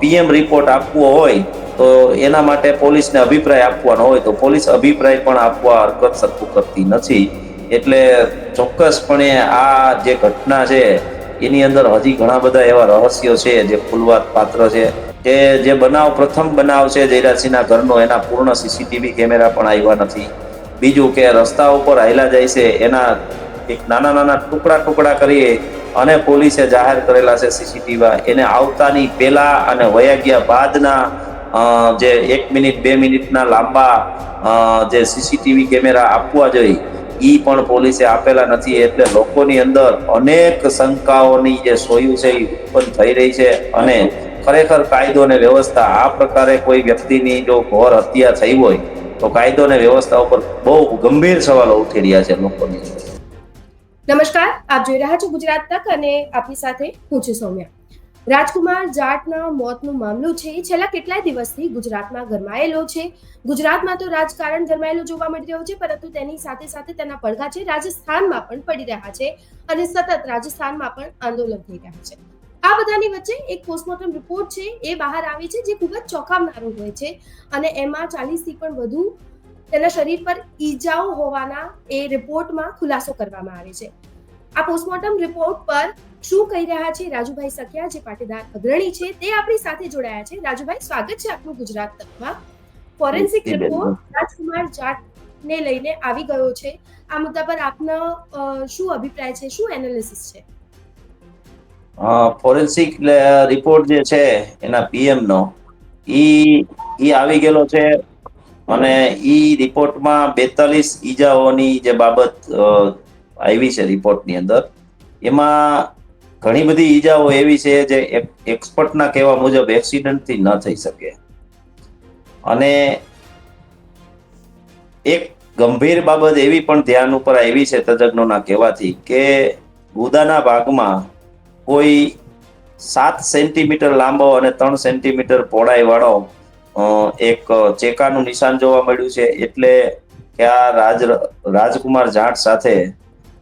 PM report આપવો હોય તો એના માટે પોલીસને અભિપ્રાય આપવાનો હોય તો પોલીસ અભિપ્રાય પણ આપવા હરકત સરખું કરતી નથી. એટલે ચોક્કસપણે આ જે ઘટના છે એની અંદર હજી ઘણા બધા એવા રહસ્યો છે જે ખુલવા પાત્ર છે. કે જે બનાવ પ્રથમ બનાવ છે જયરાજસિંહના ઘરનો, એના પૂર્ણ સીસીટીવી કેમેરા પણ આવ્યા નથી. બીજું કે રસ્તા ઉપર હાયલા જાય છે એના એક નાના નાના ટુકડા ટુકડા કરી અને પોલીસે જાહેર કરેલા છે સીસીટીવી, એને આવતાની પેલા અને વયા ગયા બાદના જે 1 મિનિટ 2 મિનિટના લાંબા જે સીસીટીવી કેમેરા આપવા જોઈએ ઈ પણ પોલીસે આપેલા નથી. એટલે લોકોની અંદર અનેક શંકાઓની જે સોયું છે એ ઉત્પન્ન થઈ રહી છે. અને ખરેખર કાયદો અને વ્યવસ્થા આ પ્રકારે કોઈ વ્યક્તિની જો ઘોર હત્યા થઈ હોય તો કાયદો અને વ્યવસ્થા ઉપર બહુ ગંભીર સવાલો ઉઠી રહ્યા છે લોકોની અંદર. નમસ્કાર, આપ જોઈ રહ્યા છો ગુજરાત તક અને આપની સાથે હું છું સૌમ્યા. રાજકુમાર જાટના મોતનો મામલો છે છેલ્લા કેટલાય દિવસથી ગુજરાતમાં ગરમાયેલો છે. ગુજરાતમાં તો રાજકારણ ગરમાયેલું જોવા મળી રહ્યું છે, પરંતુ તેની સાથે સાથે તેના પડઘા છે રાજસ્થાનમાં પણ પડી રહ્યા છે અને સતત રાજસ્થાનમાં પણ આંદોલન થઈ રહ્યા છે. આ બધાની વચ્ચે એક પોસ્ટમોર્ટમ રિપોર્ટ છે એ બહાર આવી છે જે ખૂબ જ ચોંકાવનારો હોય છે અને એમાં 40 થી પણ વધુ તેના શરીર પર ઈજાઓ હોવાના એ રિપોર્ટમાં ખુલાસો કરવામાં આવે છે. આ પોસ્ટમોર્ટમ રિપોર્ટ પર શું કહી રહ્યા છે રાજુભાઈ સખિયા, જે પાટીદાર અગ્રણી છે, તે આપણી સાથે જોડાયા છે. રાજુભાઈ, સ્વાગત છે આપનું ગુજરાત તકમાં. ફોરેન્સિક રિપોર્ટ રાજકુમાર જાટને લઈને આવી ગયો છે. આ મુદ્દા પર આપનો શું અભિપ્રાય છે, શું એનાલિસિસ છે? ફોરેન્સિક રિપોર્ટ જે છે એના પીએમ નો ઈ આવી ગયેલો છે અને ઈ રિપોર્ટમાં 42 ઈજાઓની જે બાબત આવી છે રિપોર્ટની અંદર, એમાં ઘણી બધી ઈજાઓ એવી છે જે એક્સપર્ટના કહેવા મુજબ એક્સિડન્ટથી ન થઈ શકે. અને એક ગંભીર બાબત એવી પણ ધ્યાન ઉપર આવી છે તજજ્ઞોના કહેવાથી કે ગુદાના ભાગમાં કોઈ 7 સેન્ટીમીટર લાંબો અને 3 સેન્ટીમીટર પહોળાઈ વાળો એક ચેકાનું નિશાન જોવા મળ્યું છે. એટલે કે આ રાજકુમાર જાટ સાથે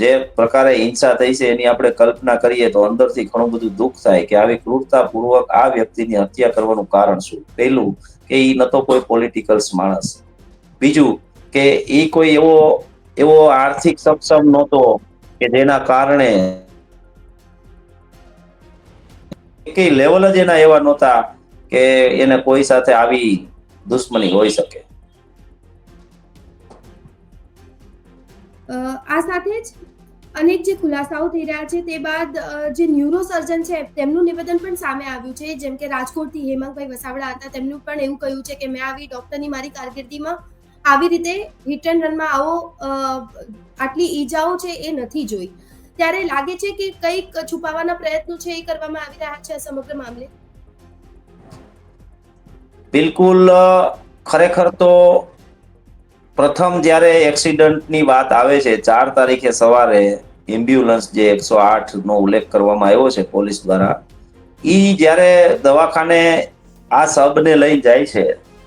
જે પ્રકારે હિંસા થઈ છે એની આપણે કલ્પના કરીએ તો અંદરથી ઘણું બધું દુઃખ થાય કે આવી ક્રૂરતાપૂર્વક આ વ્યક્તિની હત્યા કરવાનું કારણ શું. પહેલું કે ઈ ન તો કોઈ પોલિટિકલ્સ માણસ, બીજું કે ઈ કોઈ એવો આર્થિક સક્ષમ નહોતો કે જેના કારણે કઈ લેવલ જ એના એવા નહોતા કે એને કોઈ સાથે આવી દુશ્મની હોઈ શકે. આ સાથે જ અનેક જે ખુલાસાઓ થઈ રહ્યા છે તે બાદ જે ન્યુરો સર્જન છે તેમનું નિવેદન પણ સામે આવ્યું છે. જેમ કે રાજકોટથી હેમાંગભાઈ વસાવડા હતા, તેમનું પણ એવું કહ્યું છે કે મેં આવી ડોક્ટરની મારી કારકિર્દીમાં આવી રીતે હિટ એન્ડ રનમાં આટલી ઈજાઓ છે એ નથી જોઈ. ત્યારે લાગે છે કે કંઈક છુપાવવાના પ્રયત્નો છે એ કરવામાં આવી રહ્યા છે આ સમગ્ર મામલે. બિલકુલ. ખરેખર તો પ્રથમ જ્યારે એક્સિડન્ટની વાત આવે છે 4 તારીખે સવારે એમ્બ્યુલન્સ જે 108 નો ઉલ્લેખ કરવામાં આવ્યો છે પોલીસ દ્વારા, ઈ જ્યારે દવાખાને આ શબને લઈ જાય છે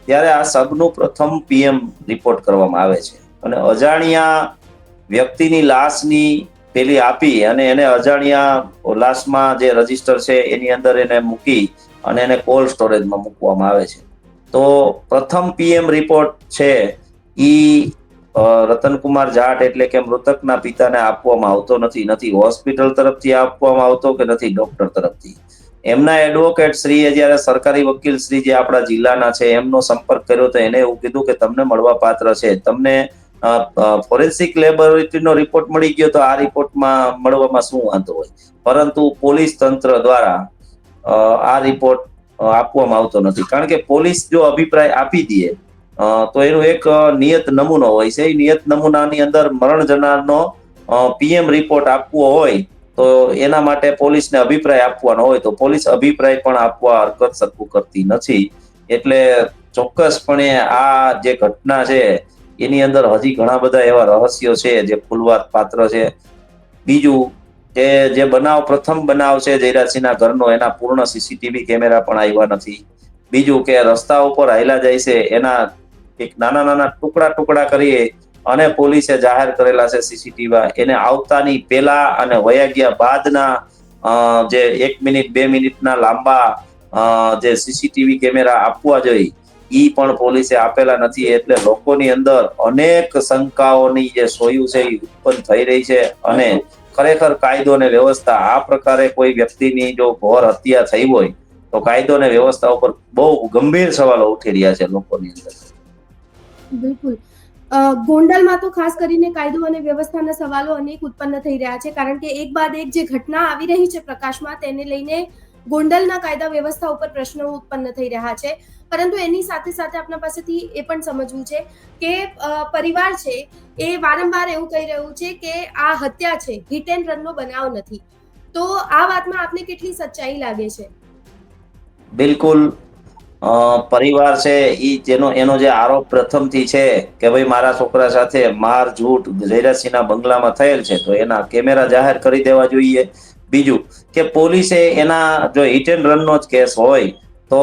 ત્યારે આ શબનું પ્રથમ પીએમ રિપોર્ટ કરવામાં આવે છે અને અજાણ્યા વ્યક્તિની લાશની પેલી આપી અને એને અજાણ્યા લાશમાં જે રજીસ્ટર છે એની અંદર એને મૂકી અને એને કોલ્ડ સ્ટોરેજમાં મૂકવામાં આવે છે. તો પ્રથમ પીએમ રિપોર્ટ છે ઈ રતનકુમાર જાટ એટલે કે મૃતકના પિતાને આપવામાં આવતો નથી હોસ્પિટલ તરફથી આપવામાં આવતો કે નથી ડોક્ટર તરફથી. એમના એડવોકેટ શ્રીએ જયારે સરકારી વકીલ શ્રી જે આપણા જિલ્લાના છે એમનો સંપર્ક કર્યો તો એને એવું કીધું કે તમને મળવા પાત્ર છે, તમને ફોરેન્સિક લેબોરેટરીનો રિપોર્ટ મળી ગયો તો આ રિપોર્ટમાં મળવામાં શું વાંધો હોય. પરંતુ પોલીસ તંત્ર દ્વારા આ રિપોર્ટ આપવામાં આવતો નથી. કારણ કે પોલીસ જો અભિપ્રાય આપી દે તો એનું એક નિયત નમૂનો હોય છે. એ નિયત નમૂનાની અંદર મરણ જનારનો પીએમ રિપોર્ટ આપવો હોય તો એના માટે પોલીસને અભિપ્રાય આપવાનો હોય તો પોલીસ અભિપ્રાય પણ આપવા હરકત સરખું કરતી નથી. એટલે ચોક્કસપણે આ જે ઘટના છે એની અંદર હજી ઘણા બધા એવા રહસ્યો છે જે ખુલવા પાત્ર છે. બીજું કે જે પ્રથમ બનાવ છે જયરાજસિંહના ઘરનો, એના પૂર્ણ સીસીટીવી કેમેરા પણ આવ્યા નથી. બીજું કે રસ્તા ઉપર હાયલા જાય છે એના એક નાના નાના ટુકડા ટુકડા કરી અને પોલીસે જાહેર કરેલા છે સીસીટીવી, એને આવતાની પેલા અને વયા ગયા બાદના જે 1 મિનિટ 2 મિનિટના લાંબા જે સીસીટીવી કેમેરા આપવા જોઈએ ઈ પણ પોલીસે આપેલા નથી, એટલે લોકોની અંદર અનેક શંકાઓની જે સોયું છે એ ઉત્પન્ન થઈ રહી છે. અને ખરેખર કાયદો અને વ્યવસ્થા આ પ્રકારે કોઈ વ્યક્તિની જો ઘોર હત્યા થઈ હોય તો કાયદો અને વ્યવસ્થા ઉપર બહુ ગંભીર સવાલો ઉઠી રહ્યા છે લોકોની અંદર. બિલકુલ. ગોંડલમાં તો ખાસ કરીને કાયદો અને વ્યવસ્થાના સવાલો અનેક ઉત્પન્ન થઈ રહ્યા છે, કારણ કે એક બાદ એક જે ઘટના આવી રહી છે પ્રકાશમાં, તેને લઈને ગોંડલના કાયદા વ્યવસ્થા ઉપર પ્રશ્નો ઉત્પન્ન થઈ રહ્યા છે. પરંતુ એની સાથે સાથે આપણા પાસેથી એ પણ સમજવું છે કે પરિવાર છે એ વારંવાર એવું કહી રહ્યું છે કે આ હત્યા છે, હિટ એન્ડ રનનો બનાવ નથી. તો આ વાતમાં આપને કેટલી સચ્ચાઈ લાગે છે? બિલકુલ. પરિવાર છે એનો જે આરોપ પ્રથમથી છે કે ભાઈ મારા છોકરા સાથે માર ઝૂટ જયરાજસિંહના બંગલામાં થયેલ છે, તો એના કેમેરા જાહેર કરી દેવા જોઈએ. બીજું કે પોલીસે એના જો હિટ એન્ડ રનનો જ કેસ હોય તો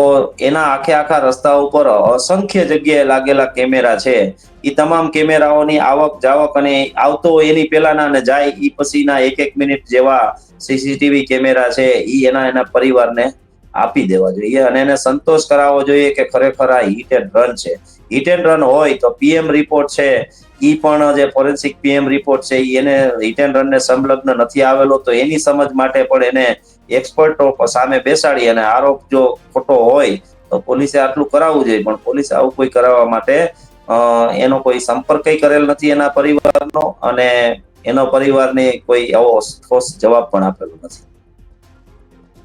એના આખા રસ્તા ઉપર અસંખ્ય જગ્યાએ લાગેલા કેમેરા છે. એ તમામ કેમેરાઓની આવક જાવક અને આવતો હોય એની પેલાના અને જાય એ પછીના 1-1 મિનિટ જેવા સીસીટીવી કેમેરા છે એ એના પરિવારને આપી દેવા જોઈએ અને એને સંતોષ કરાવવો જોઈએ કે ખરેખર આ હિટ એન્ડ રન છે. હિટ એન્ડ રન હોય તો પીએમ રિપોર્ટ છે ઈ પણ જે ફોરેન્સિક પીએમ રિપોર્ટ છે એને હિટ એન્ડ રનને સંલગ્ન નથી આવેલો, તો એની સમજ માટે પણ એને એક્સપર્ટો સામે બેસાડી અને આરોપ જો ખોટો હોય તો પોલીસે આટલું કરાવવું જોઈએ. પણ પોલીસે આવું કોઈ કરાવવા માટે એનો કોઈ સંપર્ક કરેલ નથી એના પરિવારનો, અને એનો પરિવારને કોઈ એવો ઠોસ જવાબ પણ આપેલો નથી.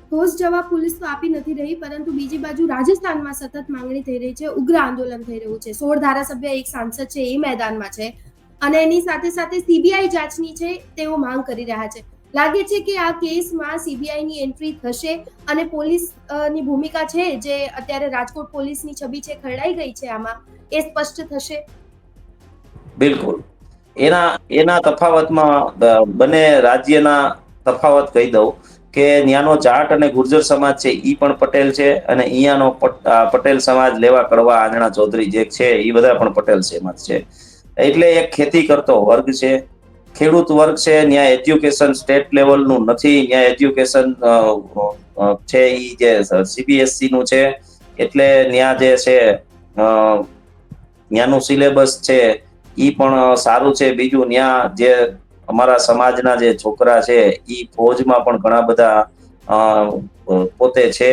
ઠોસ જવાબ પોલીસ તો આપી નથી રહી, પરંતુ બીજી બાજુ રાજસ્થાનમાં સતત માંગણી થઈ રહી છે, ઉગ્ર આંદોલન થઈ રહ્યું છે. 16 ધારાસભ્ય, એક સાંસદ છે એ મેદાનમાં છે અને એની સાથે સાથે સીબીઆઈ જાંચની છે તેઓ માંગ કરી રહ્યા છે. લાગે છે કે આ કેસમાં સીબીઆઈની એન્ટ્રી થશે અને પોલીસની ભૂમિકા છે, જે અત્યારે રાજકોટ પોલીસની છબી છે ખરડાઈ ગઈ છે આમાં, એ સ્પષ્ટ થશે. બિલકુલ. એના તફાવતમાં બંને રાજ્યના તફાવત કહી દઉં કે ત્યાંનો જાટ અને ગુર્જર સમાજ છે ઈ પણ પટેલ છે, અને અહીંયાનો પટેલ સમાજ લેવા કડવા આંજણા ચૌધરી જે છે એ બધા પણ પટેલ સમાજ છે. એટલે એક ખેતી કરતો વર્ગ છે, ખેડૂત વર્ગ છે. ત્યાં એજ્યુકેશન સ્ટેટ લેવલનું નથી, ત્યાં એજ્યુકેશન છે ઈ જે સીબીએસસી નું છે. એટલે ત્યાં જે છે ત્યાંનું સિલેબસ છે ઈ પણ સારું છે. બીજું ત્યાં જે અમારા સમાજના જે છોકરા છે ઈ ફૌજમાં પણ ઘણા બધા પોતે છે.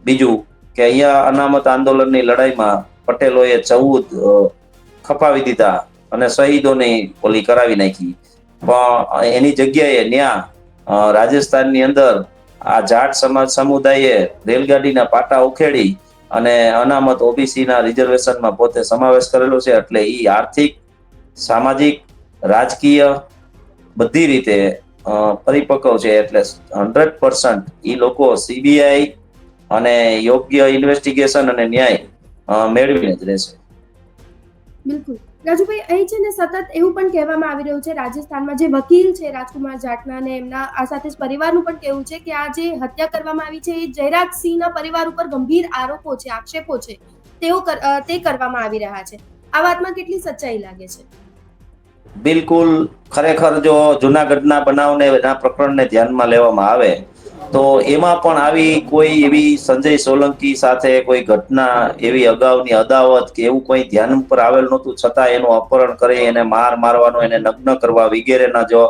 બીજું કે અહીંયા અનામત આંદોલનની લડાઈમાં પટેલોએ 14 ખપાવી દીધા અને શહીદોની ઓલી કરાવી નાખી. પણ એની જગ્યાએ ત્યાં રાજસ્થાનની અંદર આ જાટ સમાજ સમુદાયે રેલગાડીના પાટા ઉખેડી અને અનામત ઓબીસી ના રિઝર્વેશનમાં પોતે સમાવેશ કરેલો છે. એટલે ઈ આર્થિક, સામાજિક, રાજકીય બધી રીતે પરિપક્વ છે. એટલે 100% ઈ લોકો સીબીઆઈ અને યોગ્ય ઇન્વેસ્ટિગેશન અને ન્યાય મેળવીને જ રહેશે. બિલકુલ. રાજુભાઈ, અહીં છે ને સતત એવું પણ કહેવામાં આવી રહ્યું છે, રાજસ્થાનમાં જે વકીલ છે રાજકુમાર જાટના અને એમના આ સાથે જ પરિવારનું પણ કહેવું છે કે આ જે હત્યા કરવામાં આવી છે એ જયરાજસિંહના પરિવાર ઉપર ગંભીર આરોપો છે, આક્ષેપો છે, તે કરવામાં આવી રહ્યા છે. આ વાતમાં કેટલી સચ્ચાઈ લાગે છે? બિલકુલ. ખરેખર જો જુનાગઢના બનાવને એના પ્રકરણને ધ્યાનમાં લેવામાં આવે તો એમાં પણ આવી કોઈ એવી સંજય સોલંકી સાથે કોઈ ઘટના એવી અગાઉની અદાવત કે એવું કોઈ ધ્યાન ઉપર આવેલ નહોતું, છતાં એનું અપહરણ કરી એને મારવાનો, એને નગ્ન કરવા વગેરેના જો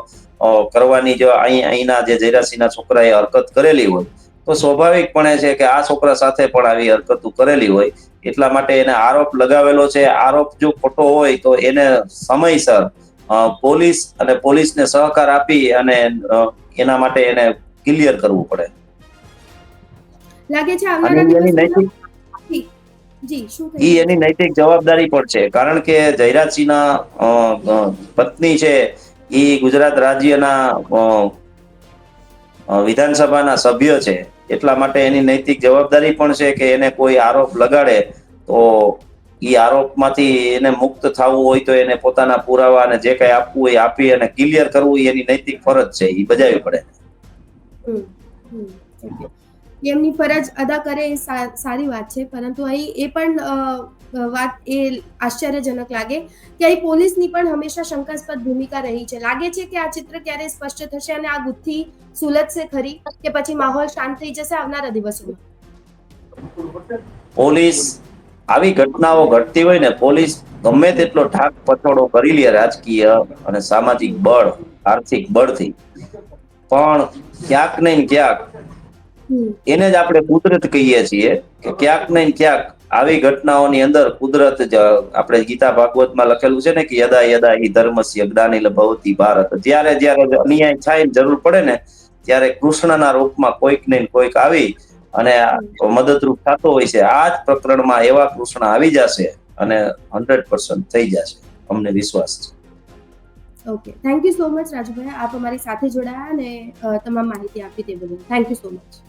કરવાની જો અહીંના જે જયરાજસિંહના છોકરાએ હરકત કરેલી હોય તો સ્વાભાવિકપણે છે કે આ છોકરા સાથે પણ આવી હરકતો કરેલી હોય. એટલા માટે એને આરોપ લગાવેલો છે. આરોપ જો ખોટો હોય તો એને સમયસર પોલીસ અને પોલીસને સહકાર આપી અને એના માટે એને ક્લિયર કરવું પડે. લાગે છે અને આવનારા દિવસોમાં. જી, શું કહી રહ્યા એની છો? નૈતિક જવાબદારી પણ છે, કારણ કે જયરાજસિંહના પત્ની છે એ ગુજરાત રાજ્યના વિધાનસભાના સભ્ય છે. એટલા માટે એની નૈતિક જવાબદારી પણ છે કે એને કોઈ આરોપ લગાડે તો એ આરોપમાંથી એને મુક્ત થવું હોય તો એને પોતાના પુરાવા અને જે કઈ આપવું હોય આપી અને ક્લિયર કરવું એની નૈતિક ફરજ છે, એ બજાવવી પડે. ઓકે. એમની ફરજ અદા કરે એ સારી વાત છે, પરંતુ અહીં એ પણ વાત એ આશ્ચર્યજનક લાગે કે અહીં પોલીસની પણ હંમેશા શંકાસ્પદ ભૂમિકા રહી છે. લાગે છે કે આ ચિત્ર ક્યારે સ્પષ્ટ થશે અને આ ગુથ્થી સુલજશે ખરી, કે પછી માહોલ શાંત થઈ જશે આવનારા દિવસોમાં? પોલીસ આવી ઘટનાઓ ઘટતી હોય ને, પોલીસ ગમે તેટલો ઢાક પછોડો કરી લે રાજકીય અને સામાજિક બળ, આર્થિક બળથી, પણ ક્યાંક ને ક્યાંક હમ. એને જ આપણે કુદરત કહીએ છીએ કે ક્યાંક ને ક્યાંક આવી ઘટનાઓની અંદર કુદરત જ, આપણે ગીતા ભાગવતમાં લખેલું છે ને કે યદા યદા હિ ધર્મસ્ય ગ્લાનિર્ ભવતિ ભારત, જ્યારે જ્યારે અન્યાય થાય ને જરૂર પડે ને ત્યારે કૃષ્ણના રૂપમાં કોઈક ને કોઈક આવી અને મદદરૂપ થતો હોય છે. આ જ પ્રકરણમાં એવા કૃષ્ણ આવી જશે અને 100% થઈ જશે, અમને વિશ્વાસ છે. Okay, thank you so much Rajubhai, આપ અમારી સાથે જોડાયા અને તમામ માહિતી આપી તે બદલ થેન્ક યુ સો મચ.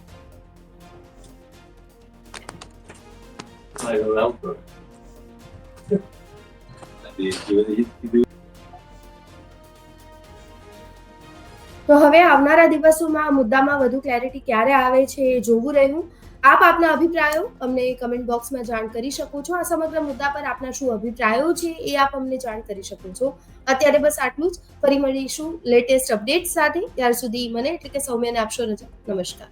તો હવે આવનારા દિવસોમાં આ મુદ્દામાં વધુ ક્લેરિટી ક્યારે આવે છે એ જોવું રહ્યું. આપ આપના અભિપ્રાયો અમને કમેન્ટ બોક્સમાં જાણ કરી શકો છો. આ સમગ્ર મુદ્દા પર આપના શું અભિપ્રાયો છે એ આપ અમને જાણ કરી શકો છો. અત્યારે બસ આટલું જ. ફરી મળીશું લેટેસ્ટ અપડેટ સાથે. ત્યાર સુધી મને એટલે કે સૌમ્યને આપશો રજા. નમસ્કાર.